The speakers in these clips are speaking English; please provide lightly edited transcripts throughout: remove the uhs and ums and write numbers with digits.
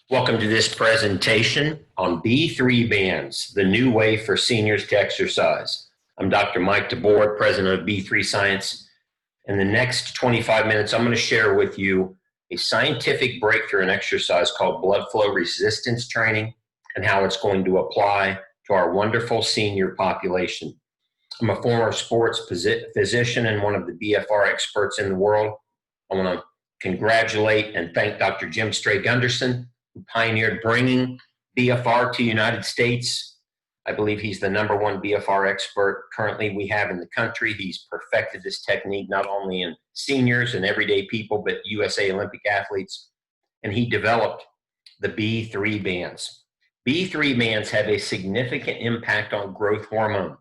Welcome to this presentation on B3 bands, the new way for seniors to exercise. I'm Dr. Mike DeBoer, president of B3 Science. In the next 25 minutes, I'm going to share with you a scientific breakthrough in exercise called blood flow resistance training and how it's going to apply to our wonderful senior population. I'm a former sports physician and one of the BFR experts in the world. I want to congratulate and thank Dr. Jim Stray-Gunderson, who pioneered bringing BFR to the United States. I believe he's the #1 BFR expert currently we have in the country. He's perfected this technique not only in seniors and everyday people, but USA Olympic athletes. And he developed the B3 bands. B3 bands have a significant impact on growth hormone.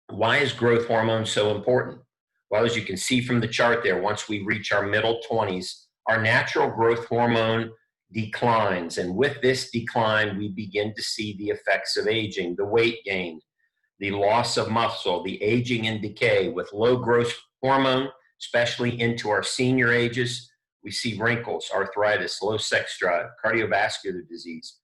Why is growth hormone so important? Well, as you can see from the chart there, once we reach our middle 20s, our natural growth hormone declines. And with this decline, we begin to see the effects of aging, the weight gain, the loss of muscle, the aging and decay. With low growth hormone, especially into our senior ages, we see wrinkles, arthritis, low sex drive, cardiovascular disease,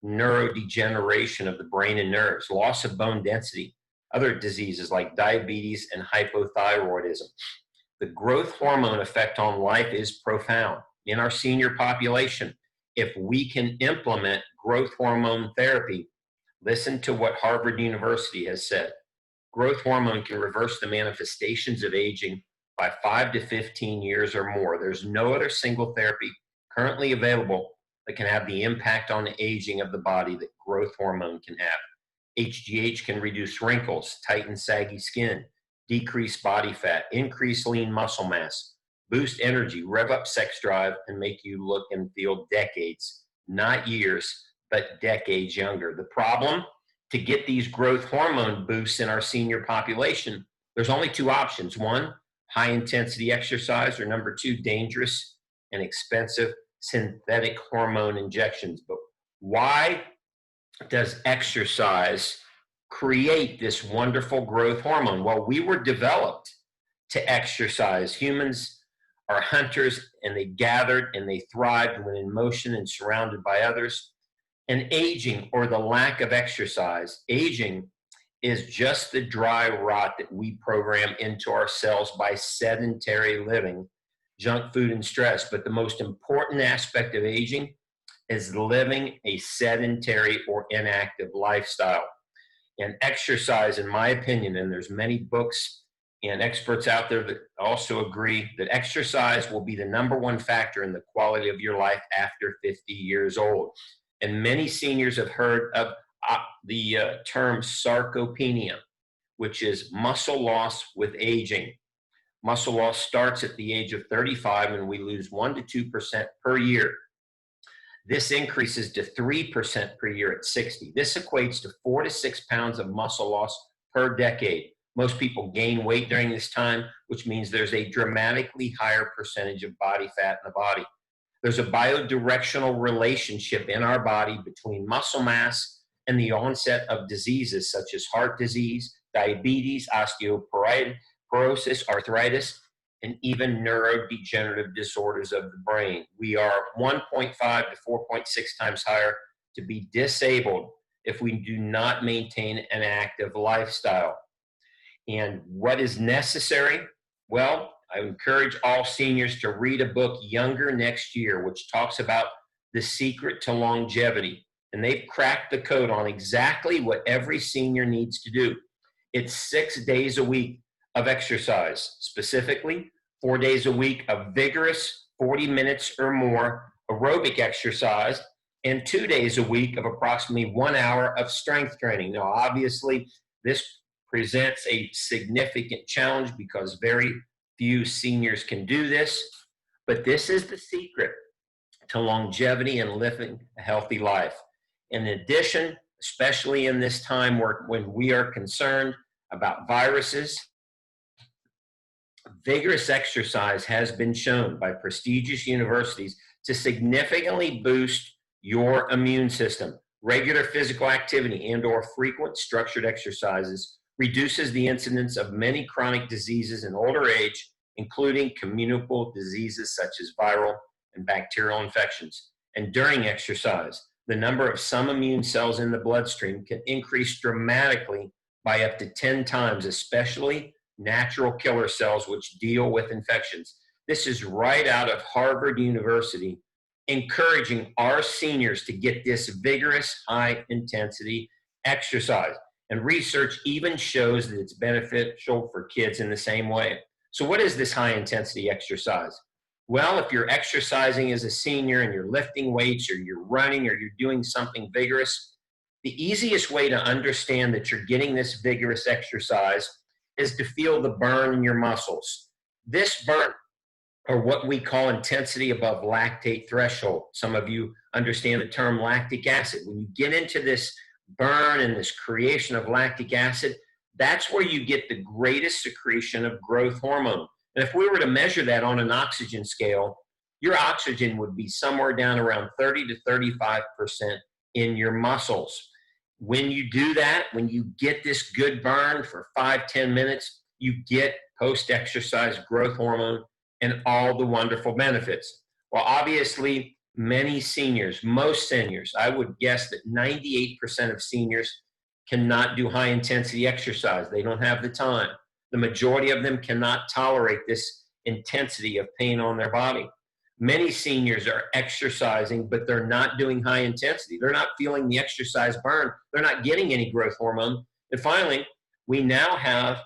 neurodegeneration of the brain and nerves, loss of bone density, other diseases like diabetes and hypothyroidism. The growth hormone effect on life is profound. In our senior population, if we can implement growth hormone therapy, listen to what Harvard University has said. Growth hormone can reverse the manifestations of aging by 5 to 15 years or more. There's no other single therapy currently available that can have the impact on the aging of the body that growth hormone can have. HGH can reduce wrinkles, tighten saggy skin, decrease body fat, increase lean muscle mass, boost energy, rev up sex drive, and make you look and feel decades, not years, but decades younger. The problem, to get these growth hormone boosts in our senior population, there's only two options. One, high intensity exercise, or number two, dangerous and expensive synthetic hormone injections. But why does exercise create this wonderful growth hormone? Well, we were developed to exercise. Humans are hunters, and they gathered and they thrived when in motion and surrounded by others. And aging, or the lack of exercise, aging is just the dry rot that we program into our cells by sedentary living, junk food, and stress. But the most important aspect of aging is living a sedentary or inactive lifestyle. And exercise, in my opinion, and there's many books and experts out there that also agree that exercise will be the #1 factor in the quality of your life after 50 years old. And many seniors have heard of the term sarcopenia, which is muscle loss with aging. Muscle loss starts at the age of 35, and we lose 1 to 2% per year. This increases to 3% per year at 60. This equates to 4 to 6 pounds of muscle loss per decade. Most people gain weight during this time, which means there's a dramatically higher percentage of body fat in the body. There's a biodirectional relationship in our body between muscle mass and the onset of diseases such as heart disease, diabetes, osteoporosis, arthritis, and even neurodegenerative disorders of the brain. We are 1.5 to 4.6 times higher to be disabled if we do not maintain an active lifestyle. And what is necessary? Well, I encourage all seniors to read a book, Younger Next Year, which talks about the secret to longevity. And they've cracked the code on exactly what every senior needs to do. It's 6 days a week of exercise, specifically 4 days a week of vigorous 40 minutes or more aerobic exercise, and 2 days a week of approximately 1 hour of strength training. Now, obviously, this presents a significant challenge because very few seniors can do this, but this is the secret to longevity and living a healthy life. In addition, especially in this time when we are concerned about viruses, vigorous exercise has been shown by prestigious universities to significantly boost your immune system. Regular physical activity and/or frequent structured exercises reduces the incidence of many chronic diseases in older age, including communicable diseases such as viral and bacterial infections. and during exercise, the number of some immune cells in the bloodstream can increase dramatically by up to 10 times, especially natural killer cells which deal with infections. This is right out of Harvard University, encouraging our seniors to get this vigorous, high-intensity exercise. And research even shows that it's beneficial for kids in the same way. So what is this high-intensity exercise? Well, if you're exercising as a senior and you're lifting weights or you're running or you're doing something vigorous, the easiest way to understand that you're getting this vigorous exercise is to feel the burn in your muscles. This burn, or what we call intensity above lactate threshold. Some of you understand the term lactic acid. When you get into this burn and this creation of lactic acid, that's where you get the greatest secretion of growth hormone. And if we were to measure that on an oxygen scale, your oxygen would be somewhere down around 30 to 35% in your muscles. When you do that, when you get this good burn for 5-10 minutes, you get post-exercise growth hormone and all the wonderful benefits. Well, obviously, many seniors, most seniors, I would guess that 98% of seniors cannot do high-intensity exercise. They don't have the time. The majority of them cannot tolerate this intensity of pain on their body. Many seniors are exercising, but they're not doing high intensity. They're not feeling the exercise burn. They're not getting any growth hormone. And finally, we now have,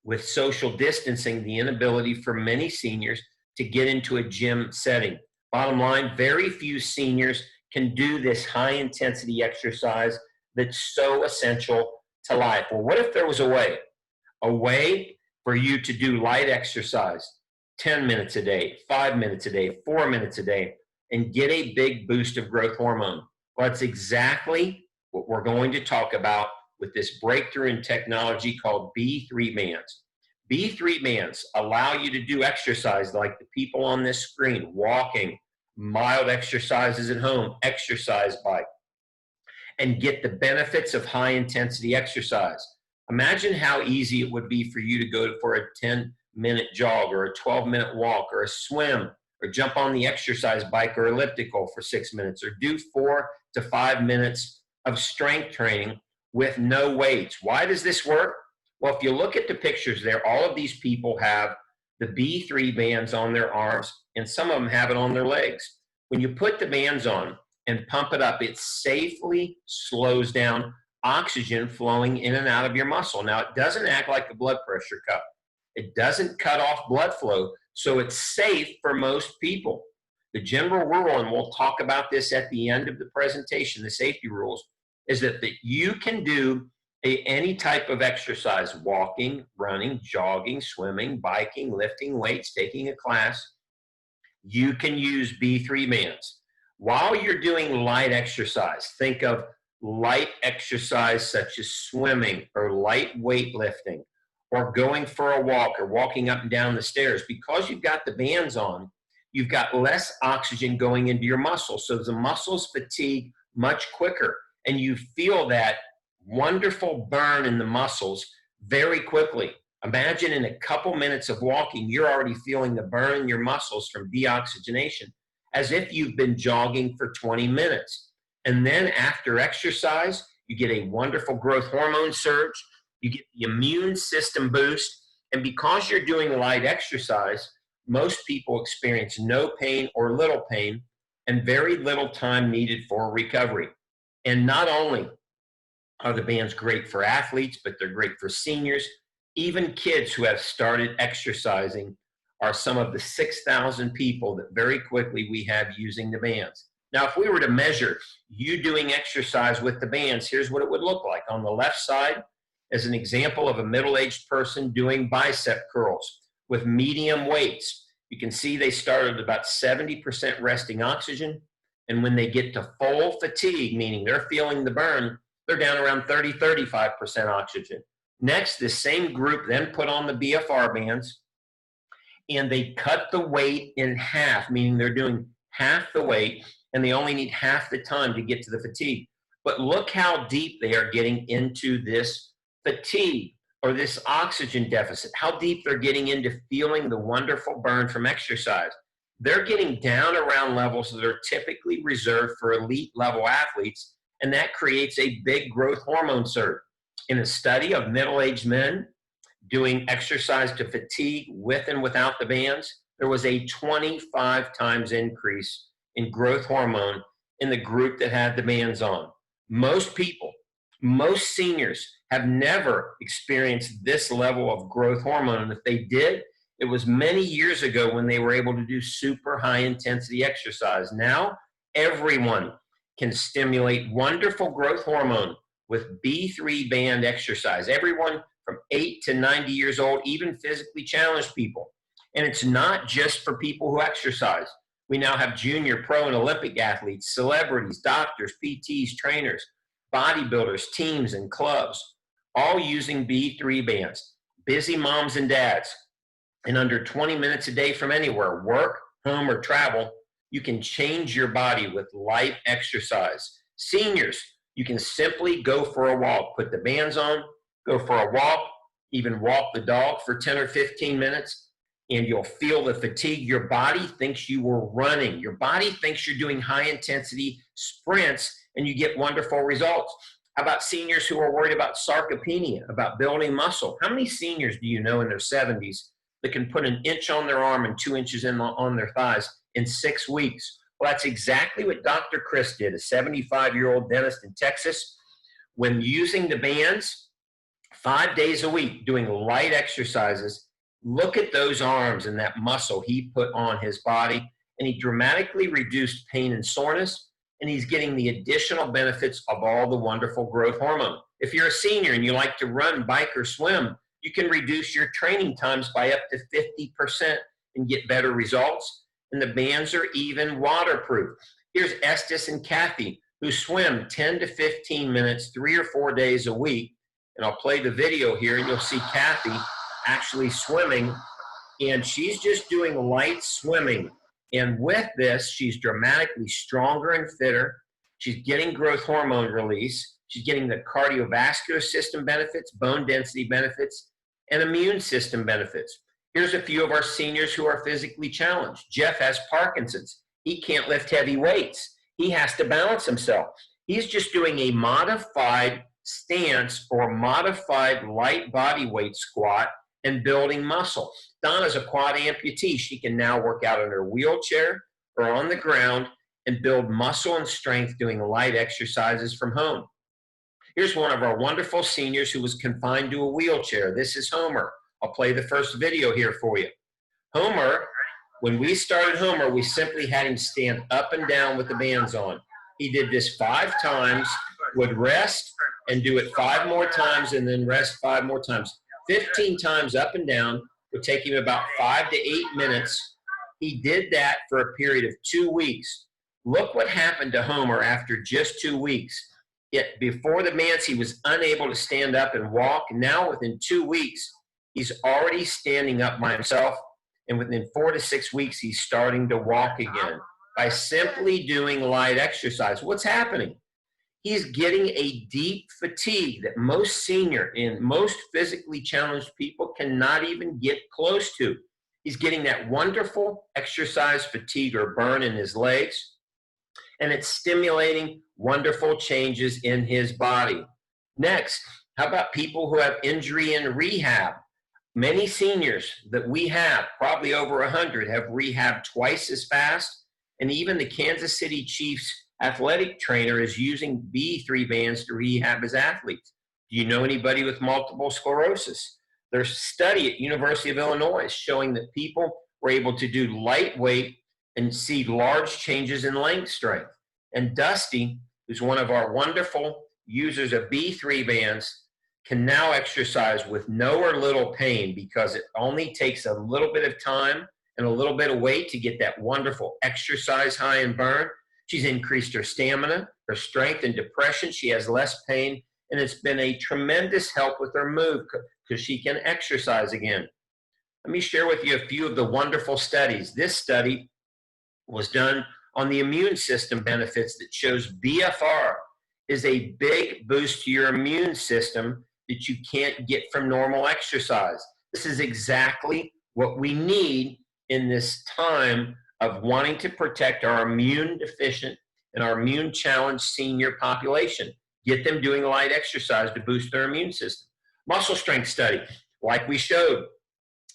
with social distancing, the inability for many seniors to get into a gym setting. Bottom line, very few seniors can do this high intensity exercise that's so essential to life. Well, what if there was a way? A way for you to do light exercise 10 minutes a day, 5 minutes a day, 4 minutes a day, and get a big boost of growth hormone. Well, that's exactly what we're going to talk about with this breakthrough in technology called B3 bands. B3 bands allow you to do exercise like the people on this screen, walking, mild exercises at home, exercise bike, and get the benefits of high intensity exercise. Imagine how easy it would be for you to go for a 10-minute jog or a 12-minute walk or a swim or jump on the exercise bike or elliptical for 6 minutes or do 4 to 5 minutes of strength training with no weights. Why does this work? Well, if you look at the pictures there, all of these people have the B3 bands on their arms and some of them have it on their legs. When you put the bands on and pump it up, it safely slows down oxygen flowing in and out of your muscle. Now, it doesn't act like a blood pressure cuff. It doesn't cut off blood flow, so it's safe for most people. The general rule, and we'll talk about this at the end of the presentation, the safety rules, is that you can do any type of exercise, walking, running, jogging, swimming, biking, lifting weights, taking a class. You can use B3 bands. While you're doing light exercise, think of light exercise such as swimming or light weightlifting or going for a walk or walking up and down the stairs. Because you've got the bands on, you've got less oxygen going into your muscles. So the muscles fatigue much quicker and you feel that wonderful burn in the muscles very quickly. Imagine in a couple minutes of walking, you're already feeling the burn in your muscles from deoxygenation as if you've been jogging for 20 minutes. And then after exercise, you get a wonderful growth hormone surge, you get the immune system boost, and because you're doing light exercise, most people experience no pain or little pain and very little time needed for recovery. And not only are the bands great for athletes, but they're great for seniors. Even kids who have started exercising are some of the 6,000 people that very quickly we have using the bands. Now, if we were to measure you doing exercise with the bands, here's what it would look like. On the left side is an example of a middle-aged person doing bicep curls with medium weights. You can see they start at about 70% resting oxygen, and when they get to full fatigue, meaning they're feeling the burn, they're down around 30-35% oxygen. Next, this same group then put on the BFR bands, and they cut the weight in half, meaning they're doing half the weight, and they only need half the time to get to the fatigue. But look how deep they are getting into this fatigue or this oxygen deficit, how deep they're getting into feeling the wonderful burn from exercise. they're getting down around levels that are typically reserved for elite level athletes, and that creates a big growth hormone surge. In a study of middle-aged men doing exercise to fatigue with and without the bands, there was a 25 times increase in growth hormone in the group that had the bands on. Most people, most seniors have never experienced this level of growth hormone. And if they did, it was many years ago when they were able to do super high intensity exercise. Now, everyone can stimulate wonderful growth hormone with B3 band exercise. Everyone from 8 to 90 years old, even physically challenged people. And it's not just for people who exercise. We now have junior, pro, and Olympic athletes, celebrities, doctors, PTs, trainers, bodybuilders, teams, and clubs, all using B3 bands. Busy moms and dads. In under 20 minutes a day from anywhere, work, home, or travel, you can change your body with light exercise. Seniors, you can simply go for a walk. Put the bands on, go for a walk, even walk the dog for 10 or 15 minutes, and you'll feel the fatigue. Your body thinks you were running. Your body thinks you're doing high-intensity sprints, and you get wonderful results. How about seniors who are worried about sarcopenia, about building muscle? How many seniors do you know in their 70s that can put an inch on their arm and 2 inches on their thighs in 6 weeks? Well, that's exactly what Dr. Chris did, a 75-year-old dentist in Texas. When using the bands 5 days a week, doing light exercises, look at those arms and that muscle he put on his body, and he dramatically reduced pain and soreness, and he's getting the additional benefits of all the wonderful growth hormone. If you're a senior and you like to run, bike, or swim, you can reduce your training times by up to 50% and get better results. And the bands are even waterproof. Here's Estes and Kathy, who swim 10 to 15 minutes, 3 or 4 days a week. And I'll play the video here, and you'll see Kathy actually swimming, and she's just doing light swimming. And with this, she's dramatically stronger and fitter. She's getting growth hormone release. She's getting the cardiovascular system benefits, bone density benefits, and immune system benefits. Here's a few of our seniors who are physically challenged. Jeff has Parkinson's. He can't lift heavy weights. He has to balance himself. He's just doing a modified stance or modified light body weight squat and building muscle. Donna's a quad amputee. She can now work out in her wheelchair or on the ground and build muscle and strength doing light exercises from home. Here's one of our wonderful seniors who was confined to a wheelchair. This is Homer. I'll play the first video here for you. Homer, when we started Homer, we simply had him stand up and down with the bands on. He did this 5 times, would rest and do it 5 more times, and then rest 5 more times. 15 times up and down, would take him about 5 to 8 minutes. He did that for a period of 2 weeks. Look what happened to Homer after just 2 weeks. Yet before the bands, he was unable to stand up and walk. Now within 2 weeks, he's already standing up by himself. And within 4 to 6 weeks, he's starting to walk again by simply doing light exercise. What's happening? He's getting a deep fatigue that most senior and most physically challenged people cannot even get close to. He's getting that wonderful exercise fatigue or burn in his legs, and it's stimulating wonderful changes in his body. Next, how about people who have injury in rehab? Many seniors that we have, probably over 100, have rehabbed twice as fast, and even the Kansas City Chiefs athletic trainer is using B3 bands to rehab his athletes. Do you know anybody with multiple sclerosis? There's a study at University of Illinois showing that people were able to do lightweight and see large changes in length strength. And Dusty, who's one of our wonderful users of B3 bands, can now exercise with no or little pain because it only takes a little bit of time and a little bit of weight to get that wonderful exercise high and burn. She's increased her stamina, her strength, and depression. She has less pain, and it's been a tremendous help with her mood because she can exercise again. Let me share with you a few of the wonderful studies. This study was done on the immune system benefits that shows BFR is a big boost to your immune system that you can't get from normal exercise. This is exactly what we need in this time of wanting to protect our immune deficient and our immune challenged senior population. Get them doing light exercise to boost their immune system. Muscle strength study, like we showed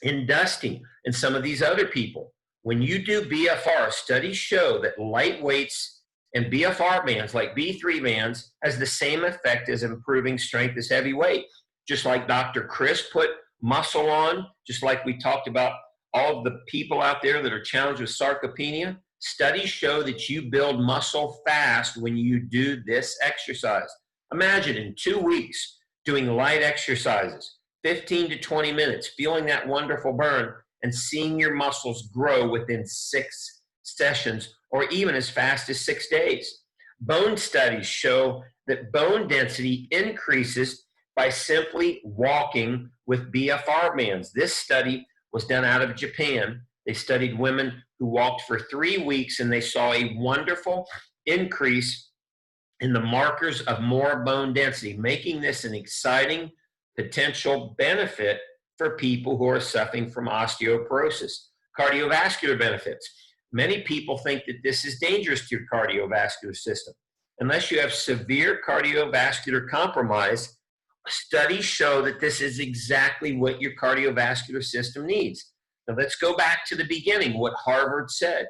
in Dusty and some of these other people. When you do BFR, studies show that light weights and BFR bands like B3 bands has the same effect as improving strength as heavy weight. Just like Dr. Chris put muscle on, just like we talked about all of the people out there that are challenged with sarcopenia, studies show that you build muscle fast when you do this exercise. Imagine in 2 weeks doing light exercises, 15 to 20 minutes, feeling that wonderful burn and seeing your muscles grow within 6 sessions or even as fast as 6 days. Bone studies show that bone density increases by simply walking with BFR bands. This study was done out of Japan. They studied women who walked for 3 weeks and they saw a wonderful increase in the markers of more bone density, making this an exciting potential benefit for people who are suffering from osteoporosis. Cardiovascular benefits. Many people think that this is dangerous to your cardiovascular system. Unless you have severe cardiovascular compromise, studies show that this is exactly what your cardiovascular system needs. Now let's go back to the beginning, what Harvard said.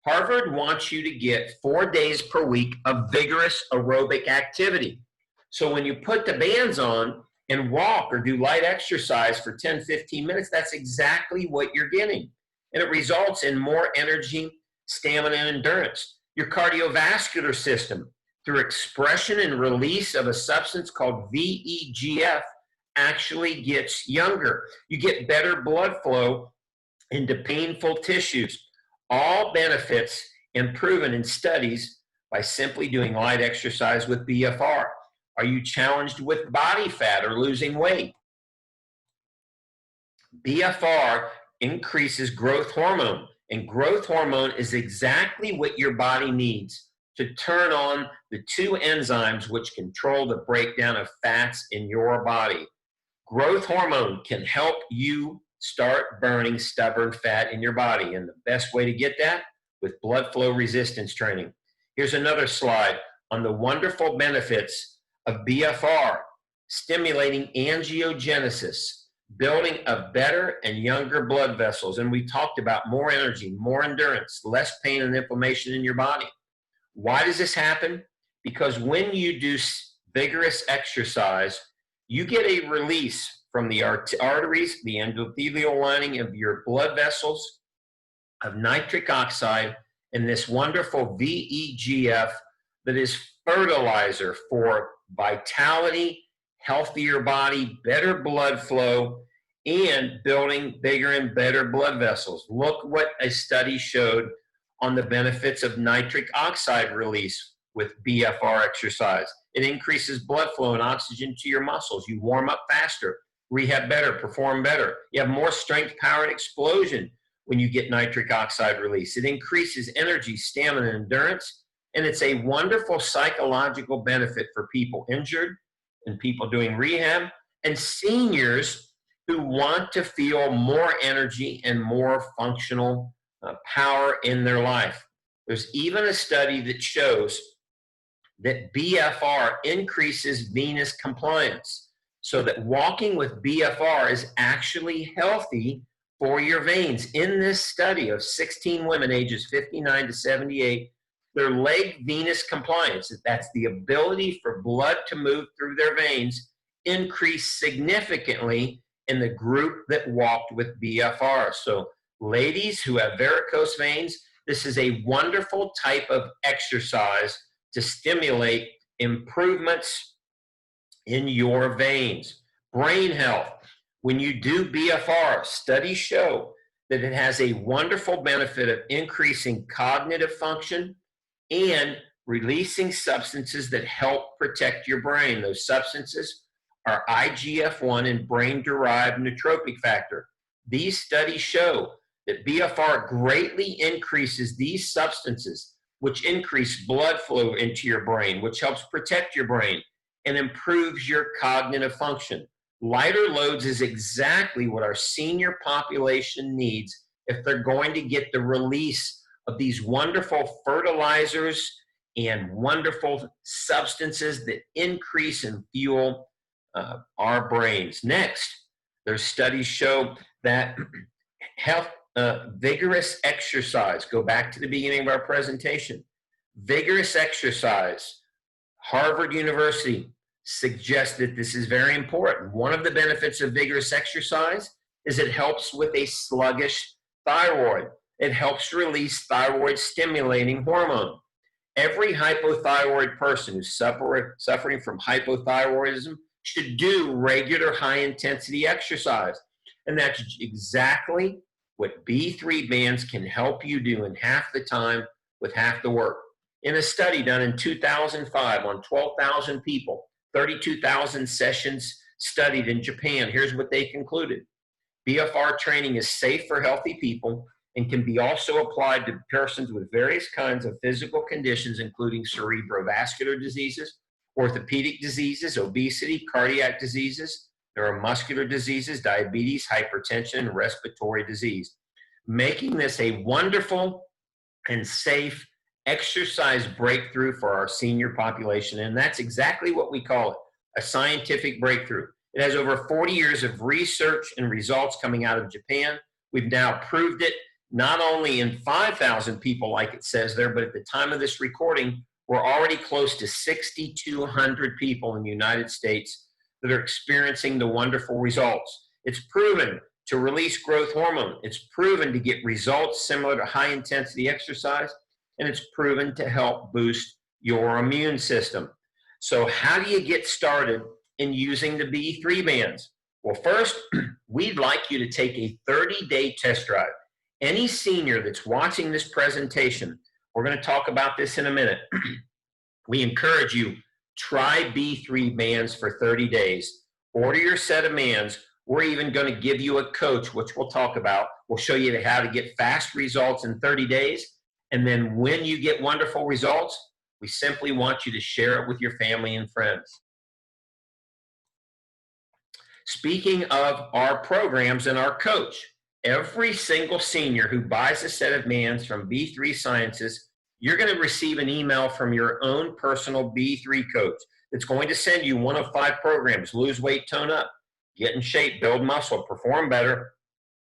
Harvard wants you to get 4 days per week of vigorous aerobic activity. So when you put the bands on and walk or do light exercise for 10, 15 minutes, that's exactly what you're getting. And it results in more energy, stamina, and endurance. Your cardiovascular system, through expression and release of a substance called VEGF, actually gets younger. You get better blood flow into painful tissues. All benefits and proven in studies by simply doing light exercise with BFR. Are you challenged with body fat or losing weight? BFR increases growth hormone, and growth hormone is exactly what your body needs to turn on the 2 enzymes which control the breakdown of fats in your body. Growth hormone can help you start burning stubborn fat in your body, and the best way to get that with blood flow resistance training. Here's another slide on the wonderful benefits of BFR, stimulating angiogenesis, building of better and younger blood vessels. And we talked about more energy, more endurance, less pain and inflammation in your body. Why does this happen? Because when you do vigorous exercise, you get a release from the arteries, the endothelial lining of your blood vessels, of nitric oxide, and this wonderful VEGF that is fertilizer for vitality, healthier body, better blood flow, and building bigger and better blood vessels. Look what a study showed on the benefits of nitric oxide release with BFR exercise. It increases blood flow and oxygen to your muscles. You warm up faster, rehab better, perform better. You have more strength, power, and explosion when you get nitric oxide release. It increases energy, stamina, and endurance, and it's a wonderful psychological benefit for people injured and people doing rehab and seniors who want to feel more energy and more functional power in their life. There's even a study that shows that BFR increases venous compliance, so that walking with BFR is actually healthy for your veins. In this study of 16 women ages 59 to 78, their leg venous compliance, that's the ability for blood to move through their veins, increased significantly in the group that walked with BFR. So ladies who have varicose veins, this is a wonderful type of exercise to stimulate improvements in your veins. Brain health. When you do BFR, studies show that it has a wonderful benefit of increasing cognitive function and releasing substances that help protect your brain. Those substances are IGF-1 and brain-derived nootropic factor. These studies show that BFR greatly increases these substances, which increase blood flow into your brain, which helps protect your brain and improves your cognitive function. Lighter loads is exactly what our senior population needs if they're going to get the release of these wonderful fertilizers and wonderful substances that increase and fuel our brains. Next, there's studies show that vigorous exercise, go back to the beginning of our presentation, vigorous exercise, Harvard University suggests that this is very important. One of the benefits of vigorous exercise is it helps with a sluggish thyroid. It helps release thyroid stimulating hormone. Every hypothyroid person who's suffering from hypothyroidism should do regular high-intensity exercise. And that's exactly what B3 bands can help you do in half the time with half the work. In a study done in 2005 on 12,000 people, 32,000 sessions studied in Japan, here's what they concluded. BFR training is safe for healthy people and can be also applied to persons with various kinds of physical conditions, including cerebrovascular diseases, orthopedic diseases, obesity, cardiac diseases, neuromuscular diseases, diabetes, hypertension, and respiratory disease, making this a wonderful and safe exercise breakthrough for our senior population. And that's exactly what we call it, a scientific breakthrough. It has over 40 years of research and results coming out of Japan. We've now proved it not only in 5,000 people like it says there, but at the time of this recording, we're already close to 6,200 people in the United States that are experiencing the wonderful results. It's proven to release growth hormone. It's proven to get results similar to high-intensity exercise, and it's proven to help boost your immune system. So how do you get started in using the B3 bands? Well, first, we'd like you to take a 30-day test drive. Any senior that's watching this presentation, we're going to talk about this in a minute. We encourage you, try B3 bands for 30 days. Order your set of bands. We're even going to give you a coach, which we'll talk about. We'll show you how to get fast results in 30 days. And then when you get wonderful results, we simply want you to share it with your family and friends. Speaking of our programs and our coach, every single senior who buys a set of bands from B3 Sciences, you're going to receive an email from your own personal B3 coach that's going to send you one of 5 programs: lose weight, tone up, get in shape, build muscle, perform better,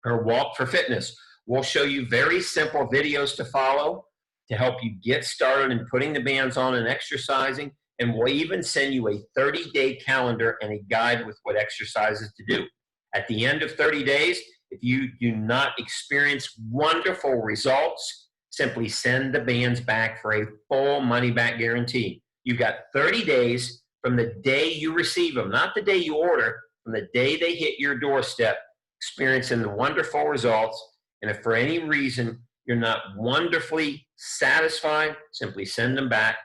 or walk for fitness. We'll show you very simple videos to follow to help you get started in putting the bands on and exercising. And we'll even send you a 30-day calendar and a guide with what exercises to do. At the end of 30 days, if you do not experience wonderful results, simply send the bands back for a full money-back guarantee. You've got 30 days from the day you receive them, not the day you order, from the day they hit your doorstep, experiencing the wonderful results. And if for any reason you're not wonderfully satisfied, simply send them back.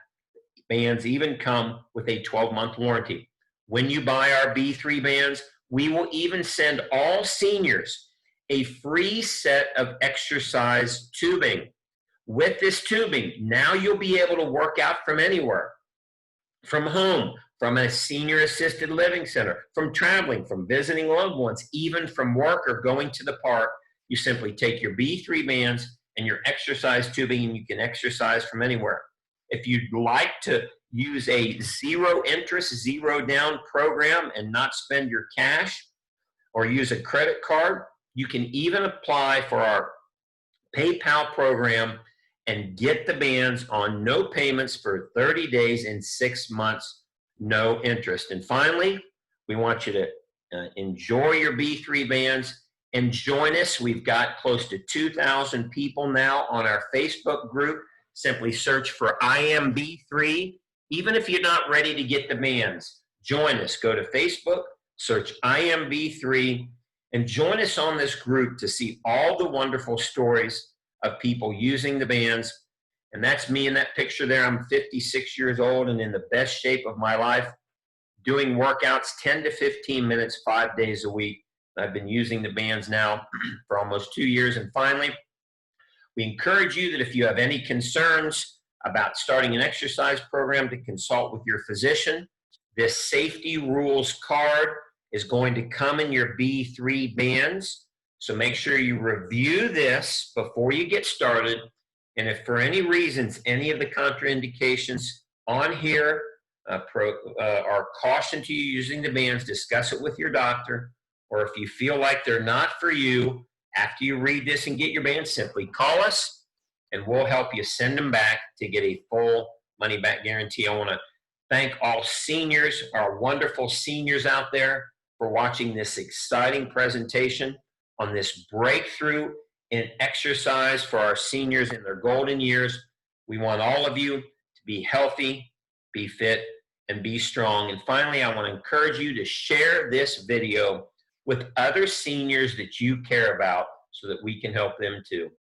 Bands even come with a 12-month warranty. When you buy our B3 bands, we will even send all seniors a free set of exercise tubing. With this tubing, now you'll be able to work out from anywhere, from home, from a senior assisted living center, from traveling, from visiting loved ones, even from work or going to the park. You simply take your B3 bands and your exercise tubing, and you can exercise from anywhere. If you'd like to use a zero interest, zero down program and not spend your cash, or use a credit card, you can even apply for our PayPal program and get the bands on no payments for 30 days and 6 months, no interest. And finally, we want you to enjoy your B3 bands and join us. We've got close to 2,000 people now on our Facebook group. Simply search for IMB3. Even if you're not ready to get the bands, join us. Go to Facebook, search IMB3, and join us on this group to see all the wonderful stories of people using the bands. And that's me in that picture there. I'm 56 years old and in the best shape of my life, doing workouts 10 to 15 minutes, 5 days a week. I've been using the bands now for almost 2 years. And finally, we encourage you that if you have any concerns about starting an exercise program, to consult with your physician. This safety rules card is going to come in your B3 bands. So make sure you review this before you get started And if for any reasons, any of the contraindications on here are caution to you using the bands, discuss it with your doctor. Or if you feel like they're not for you, after you read this and get your bands, simply call us and we'll help you send them back to get a full money back guarantee. I want to thank all seniors, our wonderful seniors out there, for watching this exciting presentation on this breakthrough in exercise for our seniors in their golden years. We want all of you to be healthy, be fit, and be strong. And finally, I want to encourage you to share this video with other seniors that you care about so that we can help them too.